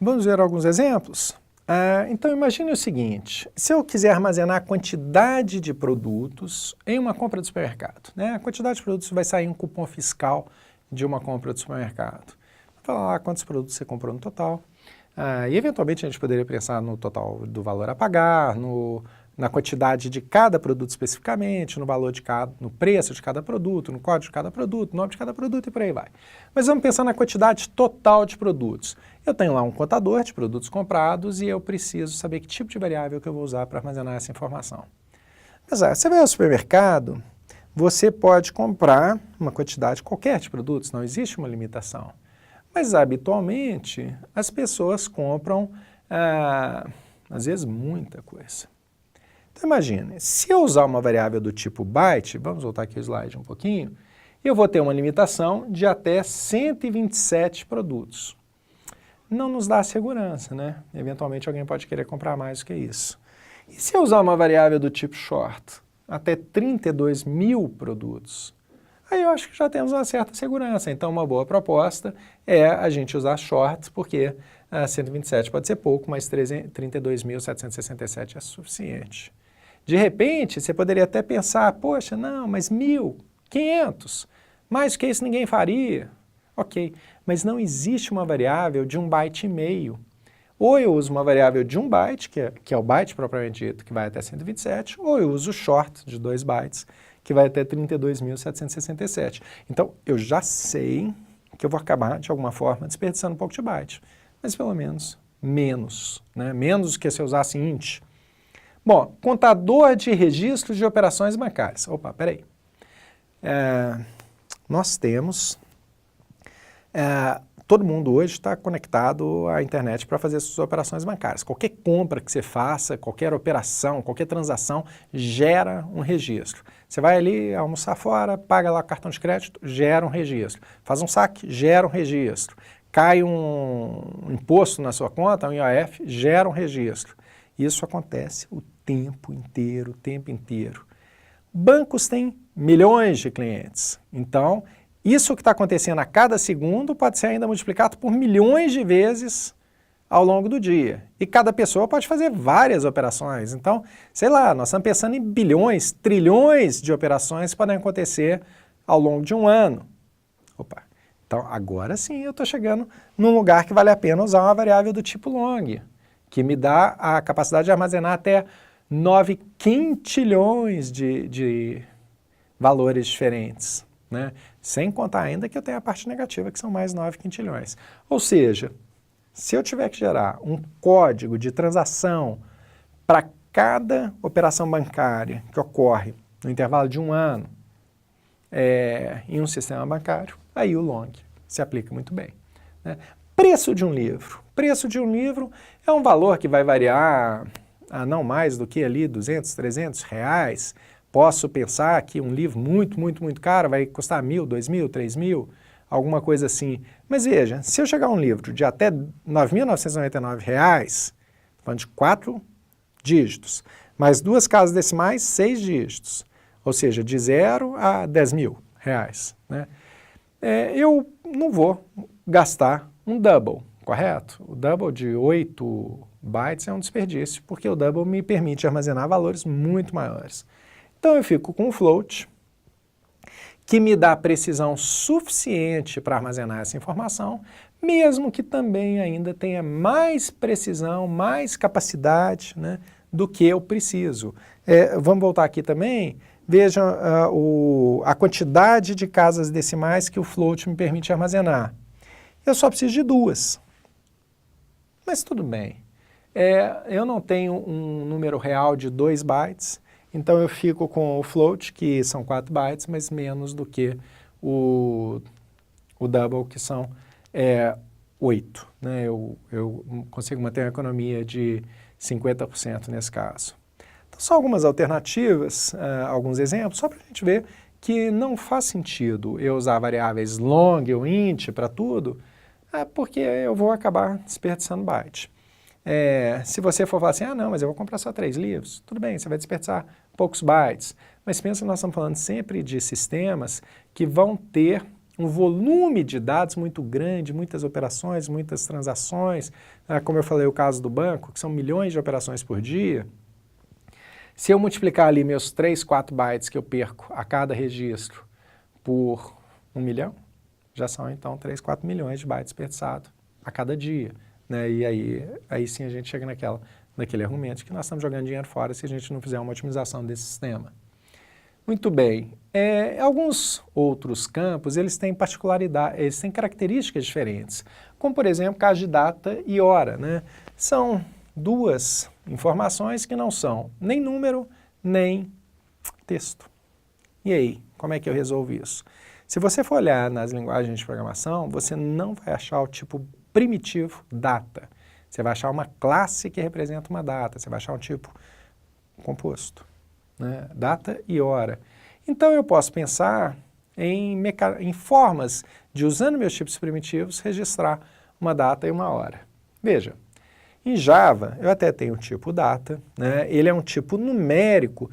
Vamos ver alguns exemplos? Então imagine o seguinte, se eu quiser armazenar a quantidade de produtos em uma compra de supermercado, né? A quantidade de produtos vai sair um cupom fiscal de uma compra de supermercado. Vou falar lá quantos produtos você comprou no total. E eventualmente a gente poderia pensar no total do valor a pagar, na quantidade de cada produto especificamente, no preço de cada produto, no código de cada produto, no nome de cada produto e por aí vai. Mas vamos pensar na quantidade total de produtos. Eu tenho lá um contador de produtos comprados e eu preciso saber que tipo de variável que eu vou usar para armazenar essa informação. Apesar, você vai ao supermercado, você pode comprar uma quantidade qualquer de produtos, não existe uma limitação. Mas habitualmente as pessoas compram, às vezes, muita coisa. Então imagine, se eu usar uma variável do tipo byte, vamos voltar aqui o slide um pouquinho, eu vou ter uma limitação de até 127 produtos. Não nos dá segurança, né? Eventualmente alguém pode querer comprar mais do que isso. E se eu usar uma variável do tipo short, até 32 mil produtos? Aí eu acho que já temos uma certa segurança. Então uma boa proposta é a gente usar short, porque 127 pode ser pouco, mas 32.767 é suficiente. De repente, você poderia até pensar, poxa, não, mas 1.500, mais do que isso ninguém faria. Ok, mas não existe uma variável de 1,5 byte. Ou eu uso uma variável de 1 byte, que é o byte propriamente dito, que vai até 127, ou eu uso o short de 2 bytes, que vai até 32.767. Então, eu já sei que eu vou acabar, de alguma forma, desperdiçando um pouco de byte, mas pelo menos menos, né? Menos do que se eu usasse int. Bom, contador de registros de operações bancárias. Opa, peraí. Nós temos... todo mundo hoje está conectado à internet para fazer suas operações bancárias. Qualquer compra que você faça, qualquer operação, qualquer transação, gera um registro. Você vai ali almoçar fora, paga lá o cartão de crédito, gera um registro. Faz um saque, gera um registro. Cai um imposto na sua conta, um IOF, gera um registro. Isso acontece o tempo inteiro, Bancos têm milhões de clientes, então isso que está acontecendo a cada segundo pode ser ainda multiplicado por milhões de vezes ao longo do dia. E cada pessoa pode fazer várias operações. Então, sei lá, nós estamos pensando em bilhões, trilhões de operações que podem acontecer ao longo de um ano. Opa, então agora sim eu estou chegando num lugar que vale a pena usar uma variável do tipo long, que me dá a capacidade de armazenar até 9 quintilhões de valores diferentes, né? Sem contar ainda que eu tenho a parte negativa, que são mais 9 quintilhões. Ou seja, se eu tiver que gerar um código de transação para cada operação bancária que ocorre no intervalo de um ano em um sistema bancário, aí o long se aplica muito bem, né? Preço de um livro. Preço de um livro é um valor que vai variar a não mais do que ali 200, 300 reais. Posso pensar que um livro muito caro vai custar 1.000, 2.000, 3.000, alguma coisa assim. Mas veja, se eu chegar a um livro de até R$ 9.999, falando de 4 dígitos, mais 2 casas decimais, 6 dígitos, ou seja, de 0 a 10.000 reais, né? Eu não vou gastar um double, correto? O double de 8 bytes é um desperdício, porque o double me permite armazenar valores muito maiores. Então eu fico com um float, que me dá precisão suficiente para armazenar essa informação, mesmo que também ainda tenha mais precisão, mais capacidade, né, do que eu preciso. Vamos voltar aqui também, vejam a quantidade de casas decimais que o float me permite armazenar. Eu só preciso de 2. Mas tudo bem. Eu não tenho um número real de 2 bytes, então eu fico com o float, que são 4 bytes, mas menos do que o double, que são 8. Né? Eu consigo manter uma economia de 50% nesse caso. Então, são algumas alternativas, alguns exemplos, só para a gente ver que não faz sentido eu usar variáveis long ou int para tudo, porque eu vou acabar desperdiçando byte. Se você for falar assim, não, mas eu vou comprar só 3 livros, tudo bem, você vai desperdiçar poucos bytes, mas pensa que nós estamos falando sempre de sistemas que vão ter um volume de dados muito grande, muitas operações, muitas transações, como eu falei o caso do banco, que são milhões de operações por dia, se eu multiplicar ali meus 3, 4 bytes que eu perco a cada registro por 1 milhão, já são então 3, 4 milhões de bytes desperdiçados a cada dia, né? E aí sim a gente chega naquele argumento que nós estamos jogando dinheiro fora se a gente não fizer uma otimização desse sistema. Muito bem. Alguns outros campos, eles têm particularidade, eles têm características diferentes, como por exemplo, o caso de data e hora, né? São duas informações que não são nem número, nem texto. E aí, como é que eu resolvo isso? Se você for olhar nas linguagens de programação, você não vai achar o tipo primitivo data. Você vai achar uma classe que representa uma data, você vai achar um tipo composto, né? Data e hora. Então eu posso pensar em formas de, usando meus tipos primitivos, registrar uma data e uma hora. Veja, em Java eu até tenho o tipo data, né? Ele é um tipo numérico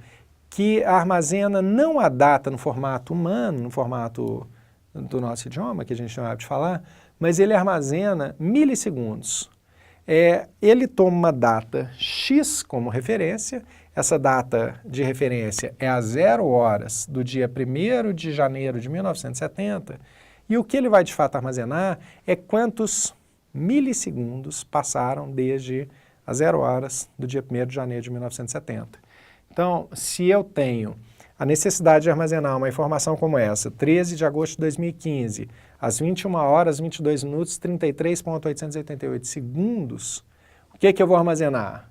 que armazena não a data no formato humano, no formato do nosso idioma, que a gente não sabe de falar, mas ele armazena milissegundos. Ele toma uma data X como referência, essa data de referência é a 0 horas do dia 1º de janeiro de 1970, e o que ele vai de fato armazenar é quantos milissegundos passaram desde as 0 horas do dia 1º de janeiro de 1970. Então, se eu tenho a necessidade de armazenar uma informação como essa, 13 de agosto de 2015, às 21 horas, 22 minutos, 33.888 segundos, o que é que eu vou armazenar?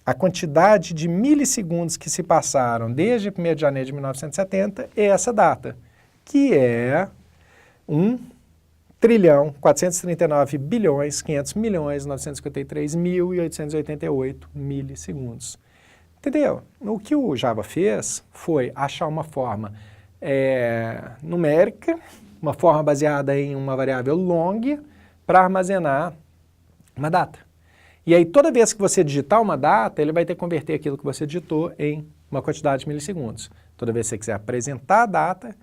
A quantidade de milissegundos que se passaram desde 1º de janeiro de 1970 é essa data, que é 1.339.500.953.888 milissegundos. Entendeu? O que o Java fez foi achar uma forma numérica, uma forma baseada em uma variável long, para armazenar uma data. E aí toda vez que você digitar uma data, ele vai ter que converter aquilo que você digitou em uma quantidade de milissegundos. Toda vez que você quiser apresentar a data,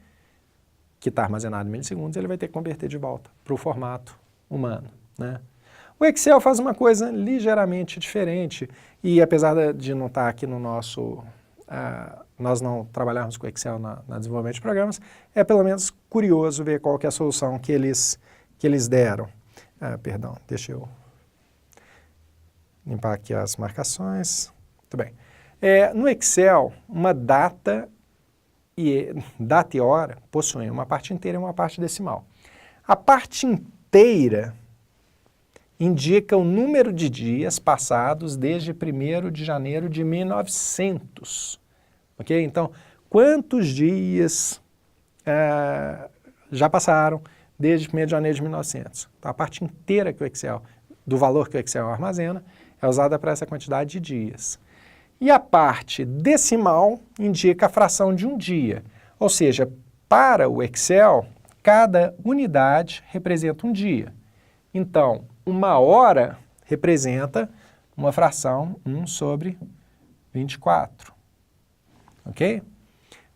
que está armazenada em milissegundos, ele vai ter que converter de volta para o formato humano, né? O Excel faz uma coisa ligeiramente diferente e apesar de não estar aqui no nosso, nós não trabalharmos com Excel na desenvolvimento de programas, é pelo menos curioso ver qual que é a solução que eles deram. Perdão, deixa eu limpar aqui as marcações. Muito bem. No Excel, uma data e hora possuem uma parte inteira e uma parte decimal. A parte inteira indica o número de dias passados desde 1º de janeiro de 1900. Ok? Então, quantos dias já passaram desde 1º de janeiro de 1900? Então, a parte inteira que o Excel, do valor que o Excel armazena, é usada para essa quantidade de dias. E a parte decimal indica a fração de um dia. Ou seja, para o Excel, cada unidade representa um dia. Então, 1 hora representa uma fração 1/24. Ok?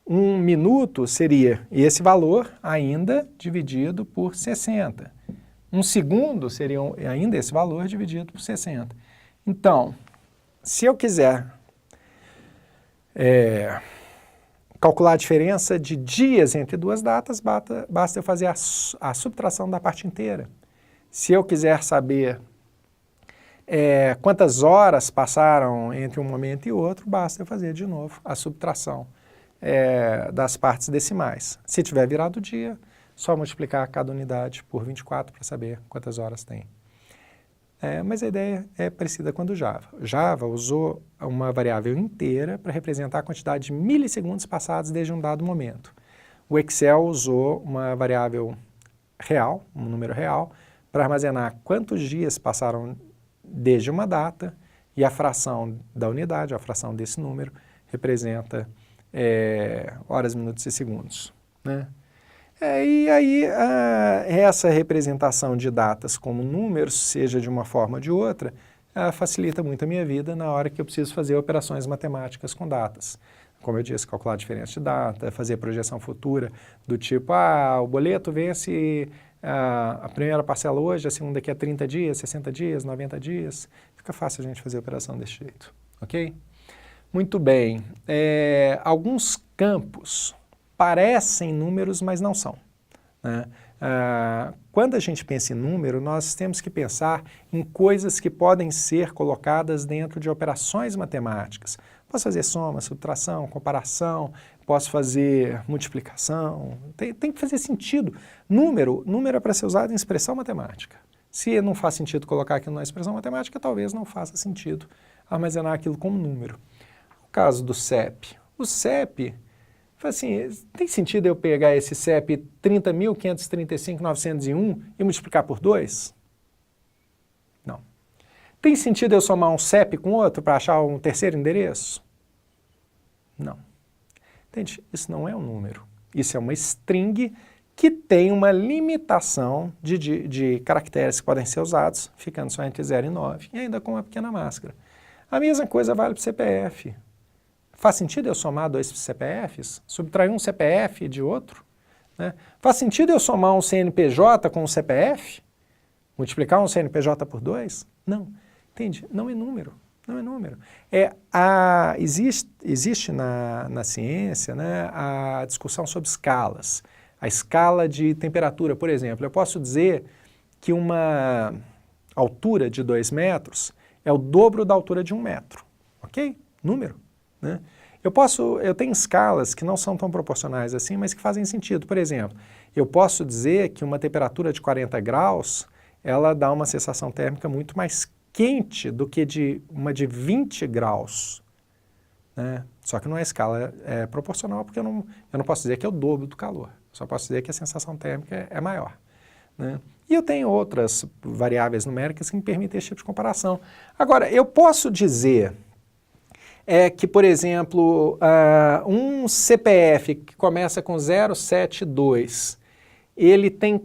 1 minuto seria esse valor ainda dividido por 60. 1 segundo seria ainda esse valor dividido por 60. Então, se eu quiser calcular a diferença de dias entre duas datas, basta eu fazer a subtração da parte inteira. Se eu quiser saber quantas horas passaram entre um momento e outro, basta eu fazer de novo a subtração das partes decimais. Se tiver virado o dia, só multiplicar cada unidade por 24 para saber quantas horas tem. Mas a ideia é parecida com a do Java. O Java usou uma variável inteira para representar a quantidade de milissegundos passados desde um dado momento. O Excel usou uma variável real, um número real, para armazenar quantos dias passaram desde uma data e a fração da unidade, a fração desse número, representa horas, minutos e segundos, né? E aí essa representação de datas como números, seja de uma forma ou de outra, facilita muito a minha vida na hora que eu preciso fazer operações matemáticas com datas. como eu disse, calcular a diferença de data, fazer projeção futura do tipo, o boleto vence a primeira parcela hoje, a segunda daqui a 30 dias, 60 dias, 90 dias. Fica fácil a gente fazer a operação desse jeito, ok? Muito bem. Alguns campos parecem números, mas não são, né? Quando a gente pensa em número, nós temos que pensar em coisas que podem ser colocadas dentro de operações matemáticas. Posso fazer soma, subtração, comparação, posso fazer multiplicação, tem que fazer sentido. Número é para ser usado em expressão matemática. Se não faz sentido colocar aquilo na expressão matemática, talvez não faça sentido armazenar aquilo como número. O caso do CEP. O CEP, assim, tem sentido eu pegar esse CEP 30.535.901 e multiplicar por 2? Não. Tem sentido eu somar um CEP com outro para achar um terceiro endereço? Não. Entende? Isso não é um número. Isso é uma string que tem uma limitação de caracteres que podem ser usados, ficando só entre 0 e 9, e ainda com uma pequena máscara. A mesma coisa vale para o CPF. Faz sentido eu somar 2 CPFs? Subtrair um CPF de outro? Né? Faz sentido eu somar um CNPJ com um CPF? Multiplicar um CNPJ por 2? Não. Entende? Não é número. Não é número. Existe na ciência, né, a discussão sobre escalas. A escala de temperatura, por exemplo. Eu posso dizer que uma altura de 2 metros é o dobro da altura de 1 metro. Ok? Número. Né? Eu tenho escalas que não são tão proporcionais assim, mas que fazem sentido. Por exemplo, eu posso dizer que uma temperatura de 40 graus, ela dá uma sensação térmica muito mais quente do que uma de 20 graus. Né? Só que não é escala proporcional, porque eu não posso dizer que é o dobro do calor. Só posso dizer que a sensação térmica é maior. Né? E eu tenho outras variáveis numéricas que me permitem esse tipo de comparação. Agora, eu posso dizer que, por exemplo, um CPF que começa com 072, ele tem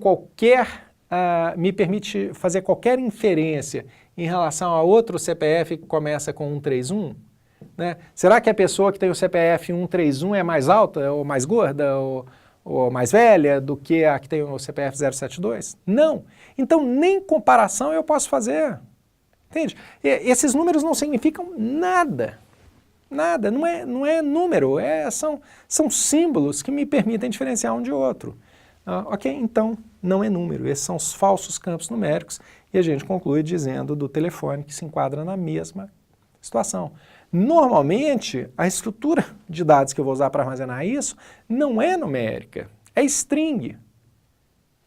me permite fazer qualquer inferência em relação a outro CPF que começa com 131? Né? Será que a pessoa que tem o CPF 131 é mais alta, ou mais gorda, ou mais velha do que a que tem o CPF 072? Não. Então, nem comparação eu posso fazer. Entende? Esses números não significam nada. Nada. Não é número. São símbolos que me permitem diferenciar um de outro. Ok? Então, não é número. Esses são os falsos campos numéricos. E a gente conclui dizendo do telefone que se enquadra na mesma situação. Normalmente, a estrutura de dados que eu vou usar para armazenar isso não é numérica, é string.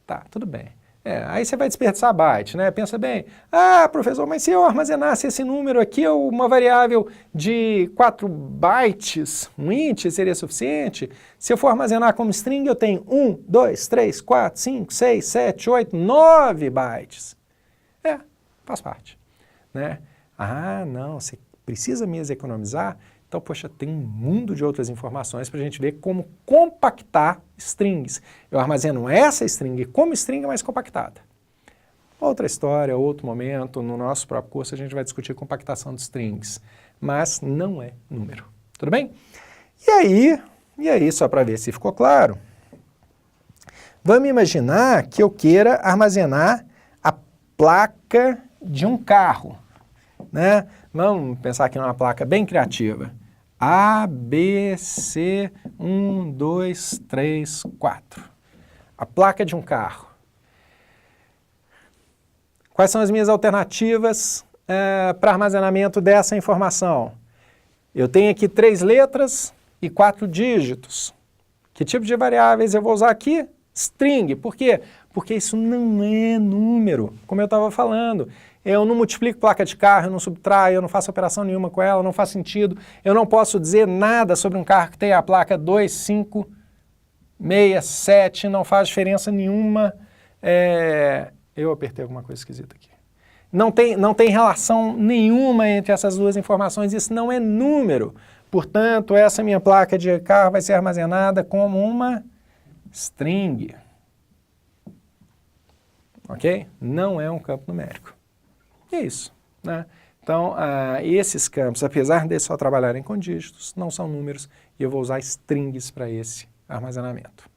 Tá, tudo bem. Aí você vai desperdiçar byte, né? Pensa bem, professor, mas se eu armazenasse esse número aqui, uma variável de 4 bytes, um int seria suficiente? Se eu for armazenar como string, eu tenho 1, 2, 3, 4, 5, 6, 7, 8, 9 bytes. Faz parte. Né? Não, você precisa mesmo economizar? Então, poxa, tem um mundo de outras informações para a gente ver como compactar strings. Eu armazeno essa string como string mais compactada. Outra história, outro momento, no nosso próprio curso a gente vai discutir compactação de strings, mas não é número. Tudo bem? E aí, só para ver se ficou claro, vamos imaginar que eu queira armazenar a placa de um carro. Né? Vamos pensar aqui numa placa bem criativa. A, B, C, 1, 2, 3, 4. A placa de um carro. Quais são as minhas alternativas para armazenamento dessa informação? Eu tenho aqui 3 letras e 4 dígitos. Que tipo de variáveis eu vou usar aqui? String. Por quê? Porque isso não é número, como eu estava falando. Eu não multiplico placa de carro, eu não subtraio, eu não faço operação nenhuma com ela, não faz sentido. Eu não posso dizer nada sobre um carro que tem a placa 2567, não faz diferença nenhuma. Eu apertei alguma coisa esquisita aqui. Não tem relação nenhuma entre essas duas informações, isso não é número. Portanto, essa minha placa de carro vai ser armazenada como uma string. Ok? Não é um campo numérico. E é isso. Né? Então, esses campos, apesar de só trabalharem com dígitos, não são números, e eu vou usar strings para esse armazenamento.